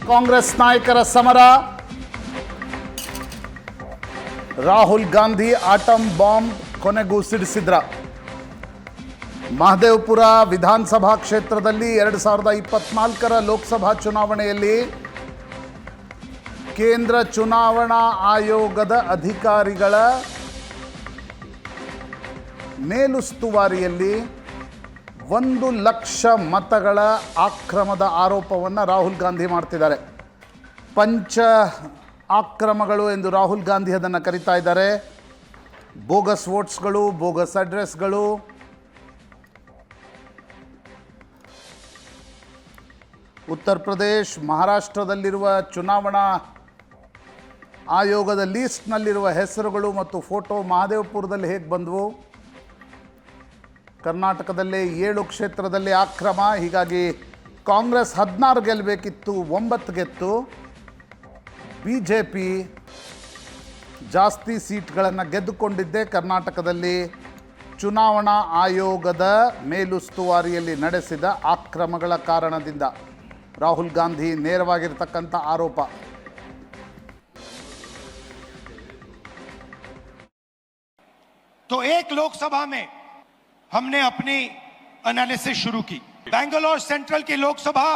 ಕಾಂಗ್ರೆಸ್ ನಾಯಕರ ಸಮರ. Rahul Gandhi atom bomb ಕೊನೆಗೂ ಸಿಡಿಸಿದ್ರ. ಮಹದೇವಪುರ ವಿಧಾನಸಭಾ ಕ್ಷೇತ್ರದಲ್ಲಿ 2024ರ ಲೋಕಸಭಾ ಚುನಾವಣೆಯಲ್ಲಿ ಕೇಂದ್ರ ಚುನಾವಣಾ ಆಯೋಗದ ಅಧಿಕಾರಿಗಳ ಮೇಲುಸ್ತುವಾರಿಯಲ್ಲಿ 1 ಲಕ್ಷ ಮತಗಳ ಆಕ್ರಮದ ಆರೋಪವನ್ನು ರಾಹುಲ್ ಗಾಂಧಿ ಮಾಡ್ತಿದ್ದಾರೆ. ಪಂಚ ಆಕ್ರಮಗಳು ಎಂದು ರಾಹುಲ್ ಗಾಂಧಿ ಅದನ್ನು ಕರೀತಾ ಇದ್ದಾರೆ. ಬೋಗಸ್ ವೋಟ್ಸ್ಗಳು, ಬೋಗಸ್ ಅಡ್ರೆಸ್ಗಳು, ಉತ್ತರ ಪ್ರದೇಶ್, ಮಹಾರಾಷ್ಟ್ರದಲ್ಲಿರುವ ಚುನಾವಣಾ ಆಯೋಗದ ಲೀಸ್ಟ್ನಲ್ಲಿರುವ ಹೆಸರುಗಳು ಮತ್ತು ಫೋಟೋ ಮಹದೇವಪುರದಲ್ಲಿ ಹೇಗೆ ಬಂದವು, ಕರ್ನಾಟಕದಲ್ಲೇ 7 ಕ್ಷೇತ್ರದಲ್ಲಿ ಆಕ್ರಮ. ಹೀಗಾಗಿ ಕಾಂಗ್ರೆಸ್ 16 ಗೆಲ್ಲಬೇಕಿತ್ತು, 9 ಗೆತ್ತು. BJP ಜಾಸ್ತಿ ಸೀಟ್ಗಳನ್ನು ಗೆದ್ದುಕೊಂಡಿದ್ದೇ ಕರ್ನಾಟಕದಲ್ಲಿ ಚುನಾವಣಾ ಆಯೋಗದ ಮೇಲುಸ್ತುವಾರಿಯಲ್ಲಿ ನಡೆಸಿದ ಆಕ್ರಮಗಳ ಕಾರಣದಿಂದ. ರಾಹುಲ್ ಗಾಂಧಿ ನೇರವಾಗಿರತಕ್ಕಂಥ ಆರೋಪ. तो एक लोकसभा में हमने अपनी एनालिसिस शुरू की. बेंगलोर सेंट्रल की लोकसभा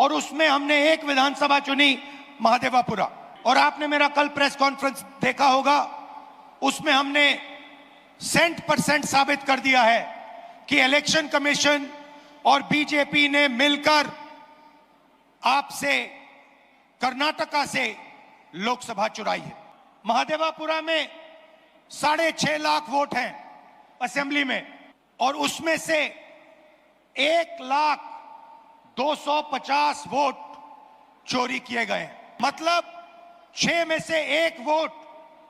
और उसमें हमने एक विधानसभा चुनी, महादेवापुरा. और आपने मेरा कल प्रेस कॉन्फ्रेंस देखा होगा, उसमें हमने 100% साबित कर दिया है कि इलेक्शन कमीशन और बीजेपी ने मिलकर आपसे कर्नाटका से लोकसभा चुराई है. महादेवापुरा में 6.5 लाख वोट हैं असेंबली में, और उसमें से 1,250,000 वोट चोरी किए गए हैं. मतलब 6 में से 1 वोट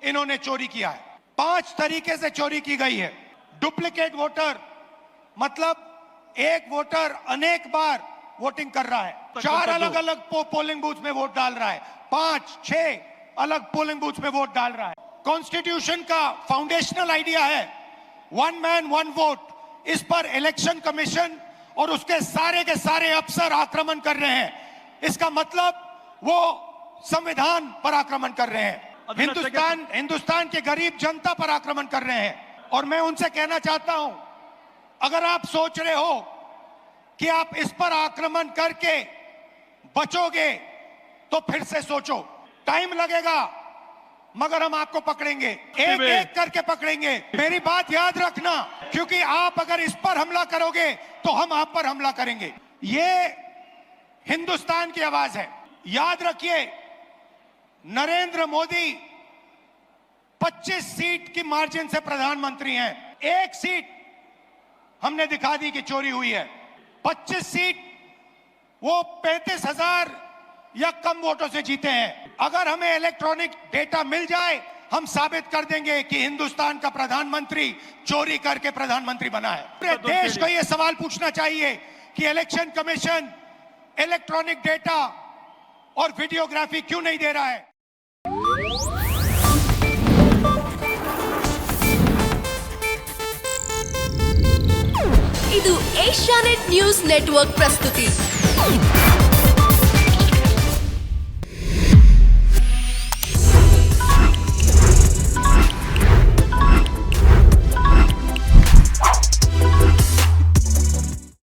इन्होंने चोरी किया है. 5 तरीके से चोरी की गई है. डुप्लीकेट वोटर, मतलब एक वोटर अनेक बार वोटिंग कर रहा है. 4 अलग अलग पोलिंग बूथ में वोट डाल रहा है. 5-6 अलग पोलिंग बूथ में वोट डाल रहा है. कॉन्स्टिट्यूशन का फाउंडेशनल आइडिया है 1 मैन 1 वोट. इस पर इलेक्शन कमीशन और उसके सारे के सारे अफसर आक्रमण कर रहे हैं. इसका मतलब वो संविधान पर आक्रमण कर रहे हैं, हिंदुस्तान के गरीब जनता पर आक्रमण कर रहे हैं. और मैं उनसे कहना चाहता हूं, अगर आप सोच रहे हो कि आप इस पर आक्रमण करके बचोगे तो फिर से सोचो. टाइम लगेगा, मगर हम आपको पकड़ेंगे, एक एक करके पकड़ेंगे. मेरी बात याद रखना, क्योंकि आप अगर इस पर हमला करोगे तो हम आप पर हमला करेंगे. ये हिंदुस्तान की आवाज है. याद रखिए, नरेंद्र मोदी 25 सीट की मार्जिन से प्रधानमंत्री हैं. 1 सीट हमने दिखा दी कि चोरी हुई है. 25 सीट वो 35,000 या कम वोटों से जीते हैं. अगर हमें इलेक्ट्रॉनिक डेटा मिल जाए, हम साबित कर देंगे कि हिंदुस्तान का प्रधानमंत्री चोरी करके प्रधानमंत्री बना है. पूरे देश को यह सवाल पूछना चाहिए कि इलेक्शन कमीशन इलेक्ट्रॉनिक डेटा और वीडियोग्राफी क्यों नहीं दे रहा है. ಇದು ಏಷ್ಯಾನೆಟ್ ನ್ಯೂಸ್ ನೆಟ್ವರ್ಕ್ ಪ್ರಸ್ತುತಿ.